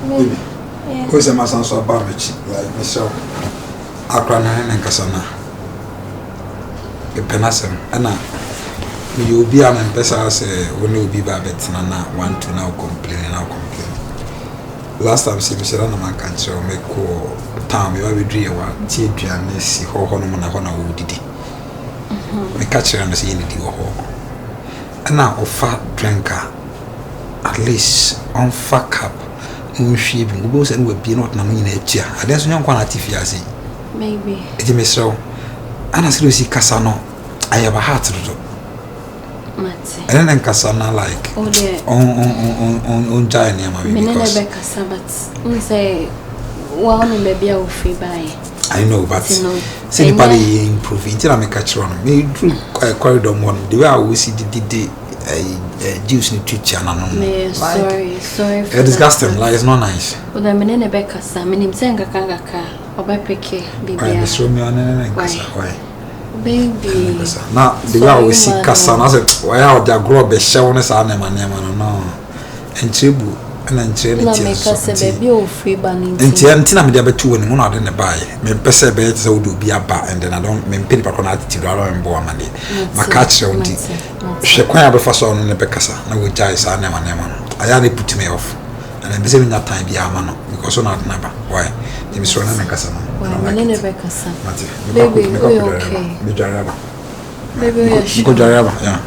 Baby. Yes. Who's a mason so barbage like myself? Akrana and Cassana. A penasem, Anna. You be an empress, when you be Babette, Nana, want to now complain. Last time, see Mr. Anaman can show me call town, you have a dream, tea, and see how Honor would did. Me catch her and see any deal. And now, a fat drinker, at least on fat cup, shaving, goes and will be not naming a chair. I guess no quantity, maybe it may so. And as you see Cassano, I have a heart to do. And then Cassana like on giant name. Rebecca Sabbath. Say, one maybe I will free by. I know, but anybody improving. Tell me catch on me through corridor one. The way I will see the juice in teacher. Sorry. It disgusts them. Like it's not nice. But I'm in Rebecca Sam. I'm saying Kaka or by Peke. Why? Baby. Now the way I will see Cassana. I said, why are they grow be showness on them and no. And tribu. And then training baby or free banning. And Tiantina me there two and one out in the buy. Me pese be so do be a bar and then I don't mean pin back on attitude and boy money. My catch on tea. She quite a first on in the Becassa. No we jais are never. I only put me off. And I'm busy that time be a man because on not never. Why? The Miss Rona Cassana. Baby, we okay. Baby, we go Jaraba, yeah.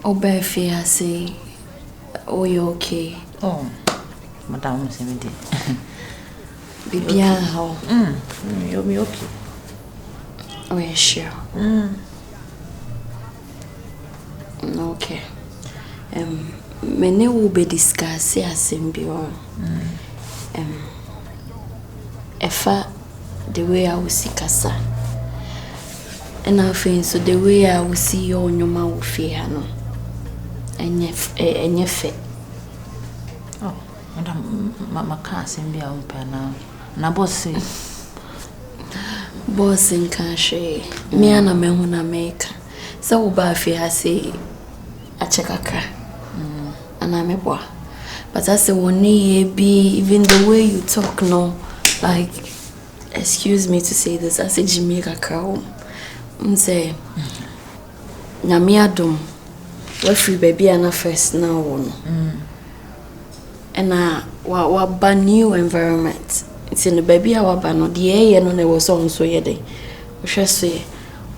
Obefia say, oh, you okay? Oh, Madame Semity. Baby, how? You'll be okay. Oh, yeah, sure. Okay. Many will be discussed as in beyond. Efa the way I will see Casa. And I think so the way I will see you on your mouth fear no. And your fit. Oh, Madame, my cousin be on now. Na bossy. Boss in country. Me and a man when I make. So Buffy has say a checkaka. And I'm a boy. But I say one be even the way you talk no, like excuse me to say this, I say Jamaica cow. Say Namiadum. We free baby and first now one. And what ban new environment. It's in the baby our ban the air and there was on so yede. We shall say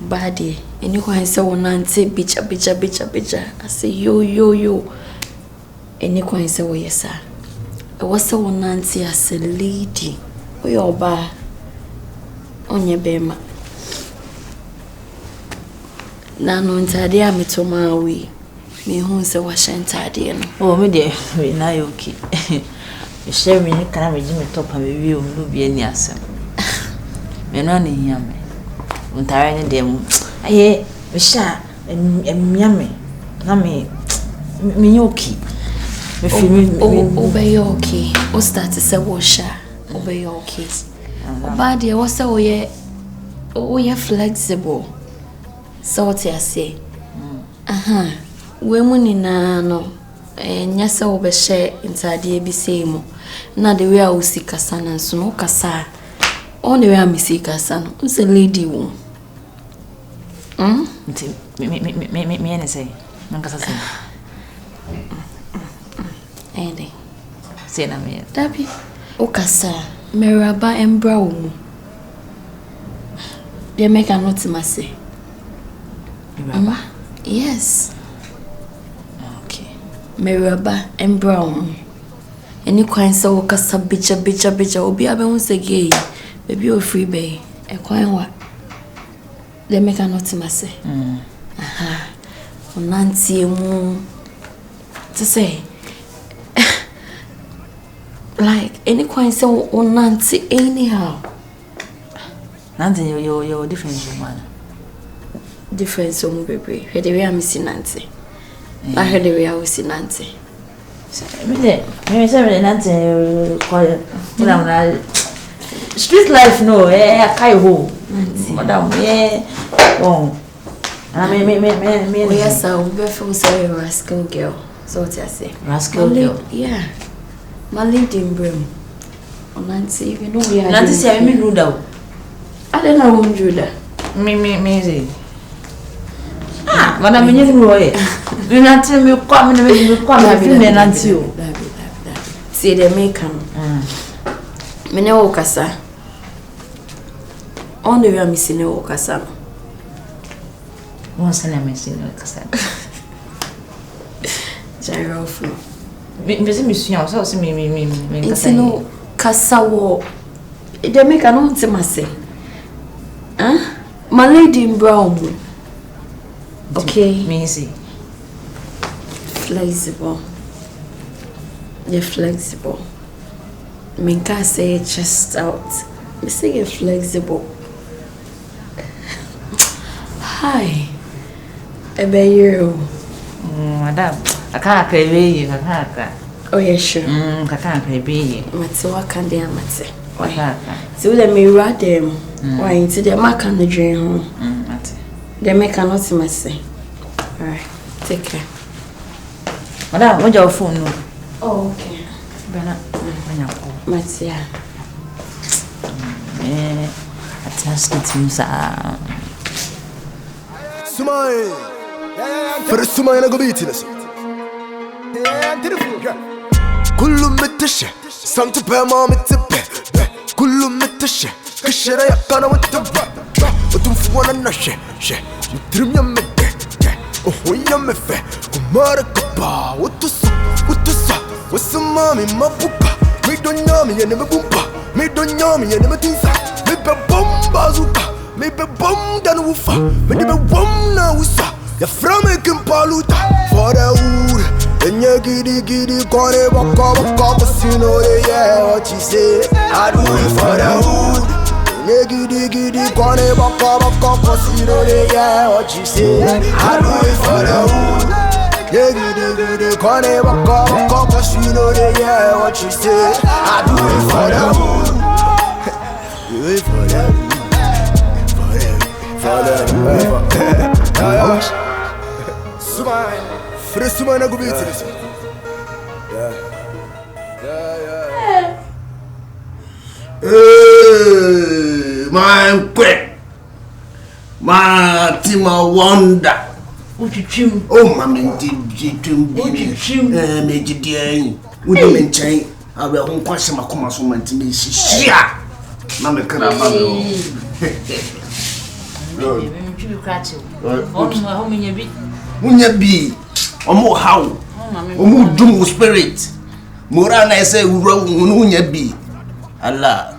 body and you can say one and say bitcha. I say yo. And you can say, oh, yes, sir. I was so Nancy as a lady. We all bar on your bema. Nano and Tadia me to my way. Me who's a washing Tadian. Oh, me dear, we now okay. You share me, can I redeem a top of a view of be any answer? Me no need yammy. On tiring them. I hear, we shall, and yammy. Nammy, me okay. Obey okay. O start to say washer. Obey okay. Body was so ye flexible. So what I say. Women no and yes over share inside the ABC. Now the way I will see Cassan and so no Cassa. On the way I see Cassan. Who's a lady womb? Me and say, Nancassa. Andy. Say na me. Dabi. Okasa. Meraba and brown. They make a note to my say. Meraba? Yes. Okay. Meraba and brown. Any kind so Okasa bitcha. Obi abe won't say gay. Baby or free bay. A coin what? Let me cannot say. Aha. Nancy to say like any kind so on Nancy anyhow. Nancy, you're different woman. Different so baby. Heard the way I'm missing Nancy. I heard the way I was in Nancy. Maybe say Nancy call street life no kai ho. Madam oh. Yes, I will be for say rascal girl. So what I say? Rascal girl. Yeah. My leading brim. Oh, Nancy, you know we are. Nancy say me rude out. I don't know who do that. Me say. Ah, madam me you roy. You Nancy me come Nancy o. See they make come. Me ne wo kasa. On the way I'm missing wo kasa. Once I'm missing wo kasa. Jairo flu. Me say me sua so say me kasa. No kasa wo. They make an say. Huh? My lady in brown. Okay. Me see. Flexible. You're flexible. Me can't say chest out. Me say you're flexible. Hi. I bet you. Madam, I can't crave you. I can't. Oh yeah, sure. I can't crave you. Mate, what can they mate? So let me read them. Why into the mark on the dream home? Mate. They make a not say. Alright, take care. Madam, what's your phone? Oh, okay. Matia. I trust it, Musa. Sumai. For the Sumai, I go beat it. Kulum metisha, Santa Pama metipe. Kulum metisha, Kashera Yakana with the Utumfuana Nashe, Trimya Mete, Ohoyamefe, Umarakapa, what to sa, what's some mommy, Mapuka, make don't yummy and never boompa, make don't yummy and never tinsa, make a bomb bazooka, make a bomb than woofa, make a bomb now, you're from a Kimpaluta for the wood. And you giddy, call it waka, casino, yeah, what you say. I do it for the wood. And you giddy, call it waka, casino, yeah, what you say. I do it for the wood. Yeah, giddy, call it waka, casino, yeah, what you say. I do it for the wood. Do it for the First man I go beat this. My quick, my team of wonder. What you trim? Oh, mammy, did you trim? Major dear, we don't maintain. I will home question my command to me. Shia, Mamma Carabao. Munya be omo how omo dum spirit morana say wuro munya be Allah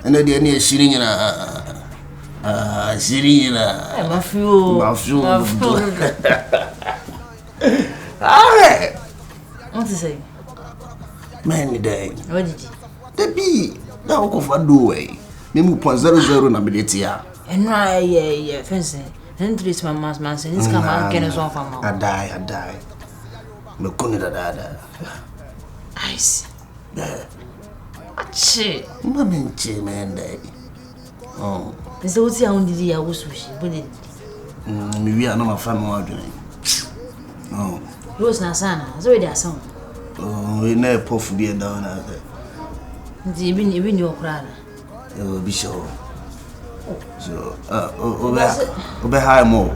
ene de ne shiri nyina shiri nyina mafu ah what is say man day what did you the be na ko fa do we me mu 0.00 na biletia enra yeah fence then treat my man say this come out can so far I die me kuni da ice yeah achi mama nche man day oh this what you on didi ya wosushi but me wi ana ma fa me wadwene oh rose na sana so we dey sound oh we na pofu bi down na ndi bi ni okra na bi show so obe high more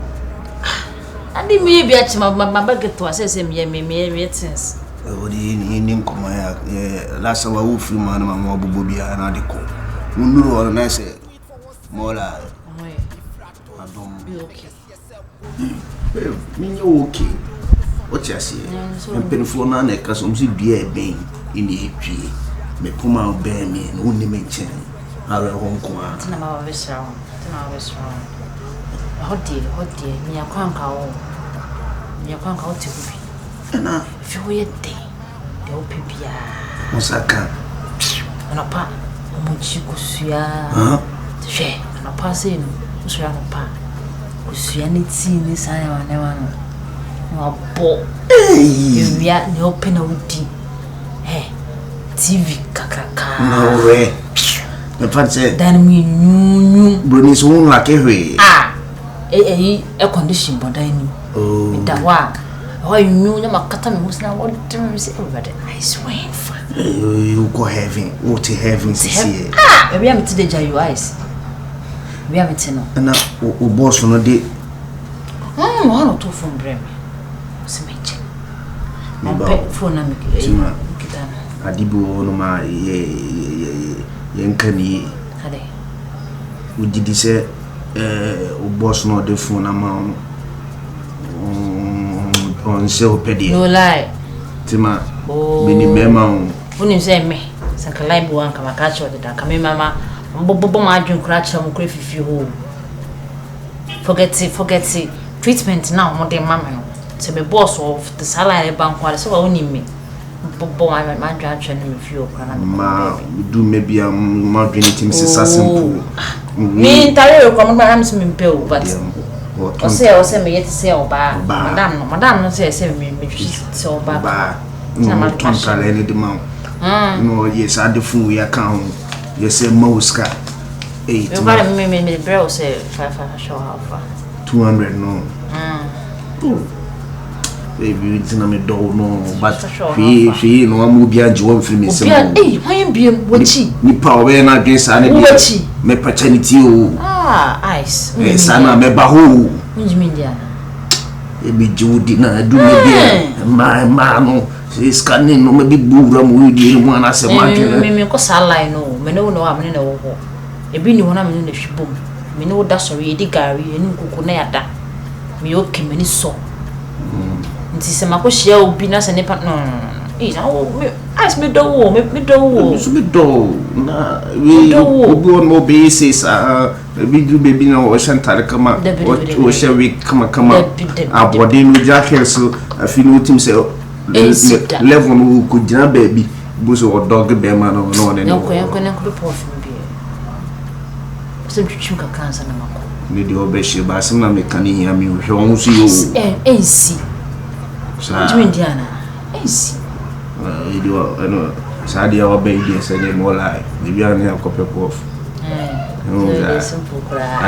andi mi bi achi ma baget to asese me things odi ni nkoma ya last wa wo free man ma mo bobo bia na de ko unuru or na say mola adom be okay me okay what you say empenfo na na ka so msi bia e ben ini etwie me puma obe me no ni me chen ara honko a tina ma be strong Hodi, me akwanka o. Me akwanka o te hubi. Na Fi wo ye de. De o pebia. Osaka. Ana pa, mo chi kusua. Hwe, ana pa se no. Kusua no pa. Kusua ni ti ni sai wa ne wa no. Wa bo. Ewia ne open na udi. TV kakaka. No way. The fact said Dan mi nyunyu. Bronies won like ehwe. Air condition boda ni. Oh. Da wa. Wa nyunyu makata me husna what do say everybody nice win fa. You go heaven. What to heaven see. Maybe I'm to the Jayu eyes. We am it no. Na o boss no dey. One or two from Brem. Semeche. Mbe phone na me Tima. kitana. Adibo no ma ye nkani. Hade. Ujidi se o boss no dey phone na ma on se opedi. No lie. Tima. Bini mema Unim say me. Sanka live one kama catch or the da kama mama. Mbobo ma adwun kura cha mo kura fifi ho. Forget it. Treatment now mo dey mama no. Se me boss of the salary bank kwale so wa unim me. Bobo ma adwun cha no me fi o kura na ma do maybe ma dwene tim sisa simple. Me ntare ko mo am se me mpe o but o say me yet say oba. Madam no say me say oba. No contract any demand. No, yes, I the fool ya count. Yes, a mosca. 8. You got me bro say 5 show how far. 200 no. Baby, it's not me do no, but she no one will be a job for me. Why be watching? Ni power na against any me paternity o. Ice. Sana me baho. India. E be judi na do me be ma no. Scanning no maybe bura mu di mu na se ma twe me ko salai no me no am ne wo ho e bi ni wona me no hwibom me no da sori e di gari e ni kuku na yada me o ke me ni so nti se ma ko hia obi na se ne pa no na wo me as me do wo me do wo so me do na we obi on mo be say sa bi du baby na o shantare kama o she we kama abode no jacket so afi no tim se level no could jina baby buso or dog be man no ne no ko ne ko po fun bi so twitwim ka kansa na mako ne di obeshi ba sim na mekani hia mi hwe won so yo si sa Indiana si di no sa dia obe di se ne mo lai di bia ne akopɛ po no ja simple kra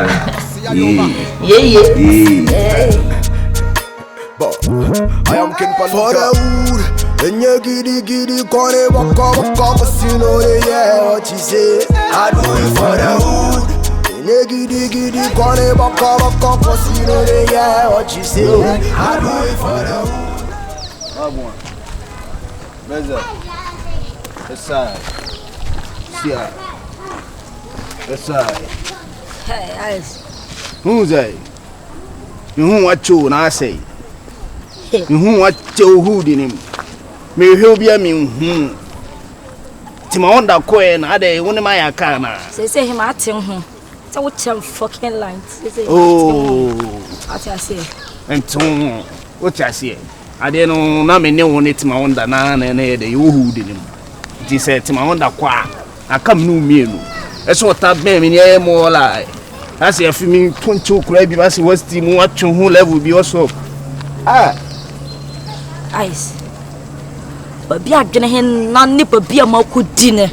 I am King Paluka for the wood. And you giddy corner waka cause you know yeah what you say. I do it for the wood. And you giddy corner waka cause you know yeah what you say. I do it for the wood. Agua. Beza. Essa. Sia. Essa. Hey, Ice. Who's that? You who what you na say? Who what you who in him? Me who be a me who. Tima on that coin, I day one of my account. Say him at him. So what fucking lines? Oh, what I say. And to what I say. I didn't know na me no it my on the nan and the you who did him. He said to my on that qua. I come no me. That's what that man in more like. I say if me 22 crabby, I see what's the what who level be also. Ice. But be a gen none nip be a more good dinner.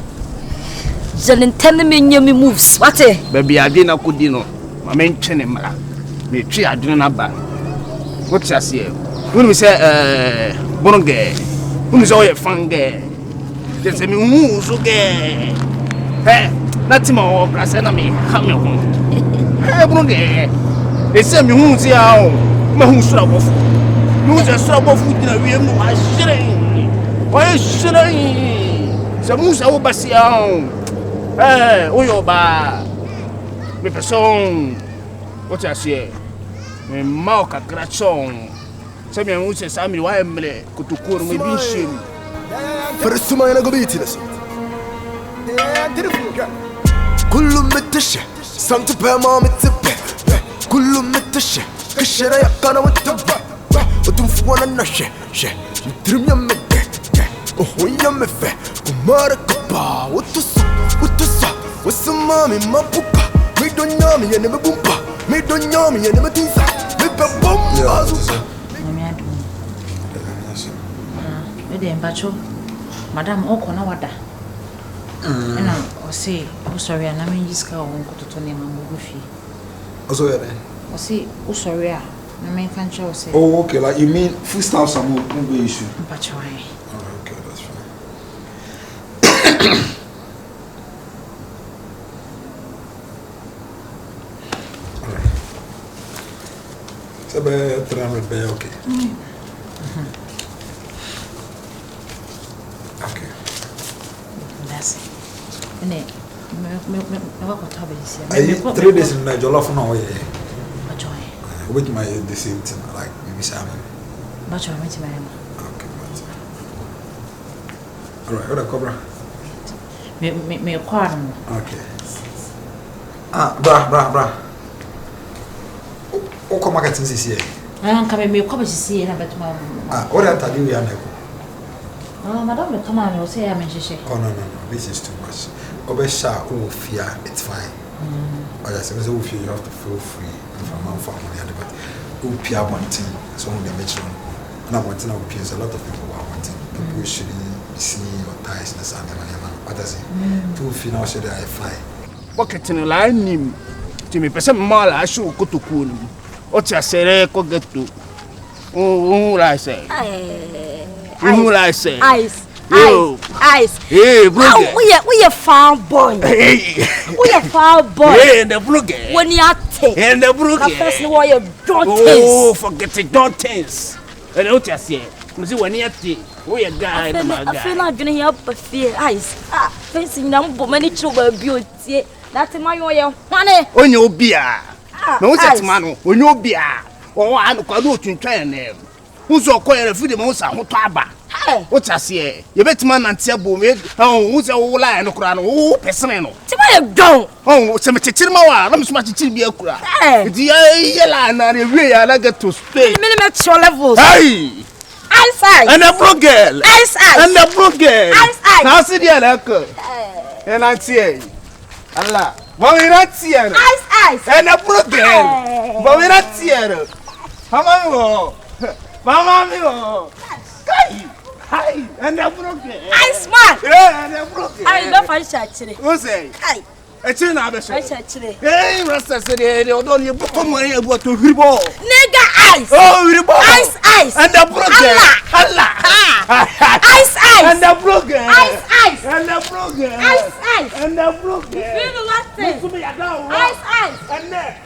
Then intend me near me moves. What eh? Baby, I didn't could dinner. My main chin, me tree I do not buy. What's I say? When we say, Bonge, who is all your fun gay? There's a me so gay. Hey, that's my old grass enemy. Come home. Hey, Bonge. They say me who's here. My who's trouble. Who's a trouble food in a room? Why shouldn't? Why shouldn't? Some moose over Bassian. Eh, Oyoba. Me person. What I say? Me mouth a gratson. Some young who says, I'm why I'm could to call me be shame. For the summer, I go beat it. Kulum metisha, some to pay mom, it's a pet. كله متشة كشرة يا قنا وتبع وتنفوانا نشة شة نترم يمك وهو يمفه ومارك با وتصا والسمامي ما بوبا ميدون يامي يا نمي بومبا ميدون يامي يا نمي تنسا ميبا بومبا Bacho, Madame Okona Wada. And I say, oh, sorry, and I mean, this guy won't go to Tony Mamufi. Also, Or say, oh, sorry, I mean, can't you say? oh, okay, like you mean foodstuffs are no issue. Bacho, Okay, that's fine. Alright. So, 300 be okay. Okay. That's it. And then, I 3 days in Jollof now, yeah. Bacho, With my the same thing, like maybe salmon. Bacho, I met my Okay, but. Alright, what a cobra? me a quarter. Okay. Bra. O come market this year? I am coming, me a copy to see and about my. What I tell you, Yaneko? Oh, Madame, come on, you'll say I'm in Shisha. Oh, no, this is too much. Obesha, oh, fear, it's fine. But I say, oh, you have to feel free from one family, but oh, Pia wanting, so on the mention. And I want to know, a lot of people are wanting. People should see your ties in the sun. What does it? Two final should I fly? Pocket in a line him to me, person mall, I should go to cool. What's your say, go get to? Oh, I say. Who I say? Ice. Hey, bro. We a farm boy. Hey, We a farm boy. hey, the brook. When you take. And the brook. The person who you don't Oh, taste. forget it, don't taste. And what you say? You see, when you see, we a guy, I feel like gonna hear up a fear. Ice. Facing them, but many children beauty. That's my way of money. on your beer. No, that's man, on your beer. Oh, I'm going to try and name. Who's your coil of freedom? What's a hotaba? What's I say? You bet man and Tiabu, oh, who's a whole line of crown? Oh, Pesano. Timaya go. Oh, some Chimawa, I'm smart to be a crowd. The yellow and the way I like to stay. Minimum your levels. Hey! Ice. And a broke girl. Ice. And a broke girl. Ice. Now see the alaka. And I say, Allah, but we're not here. Ice. And a broke girl. But we're not here. Mama, Mama, hi, and a broke girl. Ice man. Yeah, and a broke girl. I love ice actually. Who's say? Hi. It's in our Ice actually. Hey, Rasta said, don't you come here about to Ribo? Nigga ice. Oh, Ribo. Ice. And the broke girl. Allah. Ice. And the broke girl. Ice. And the broke girl. Ice. And the broke girl. You know what thing? To me, I don't Ice. And then.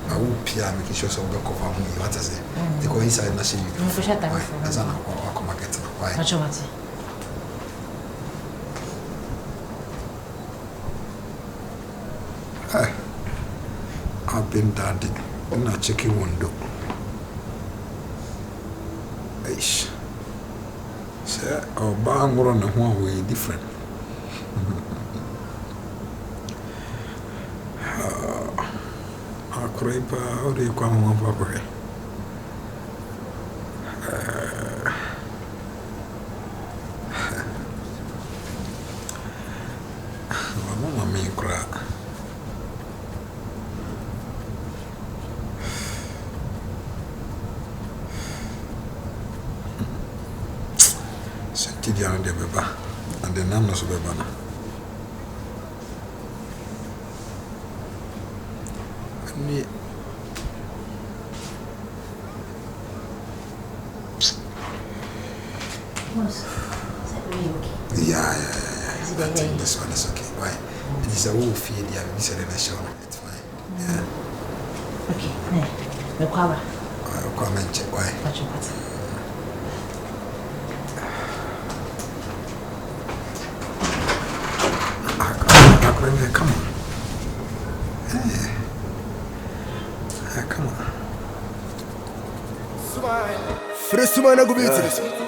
I will Pia making sure some work of our money. What is it? They go inside and see you. That's an hour market. Why? Bacho, what? I've been daddy. I'm not checking window. Ish. Say, our bang run the one way different. Creeper, how do you come on properly? Mama, me cry. Sentidian de Beba, and the Namas of Bebana. Yeah. I think this one is okay. Why? It is a wolf feed. Yeah, we said in a show. It's fine. Yeah. Okay. No cover. I'll come and check. Why? Bacho, Come on. Come on. First man I go beat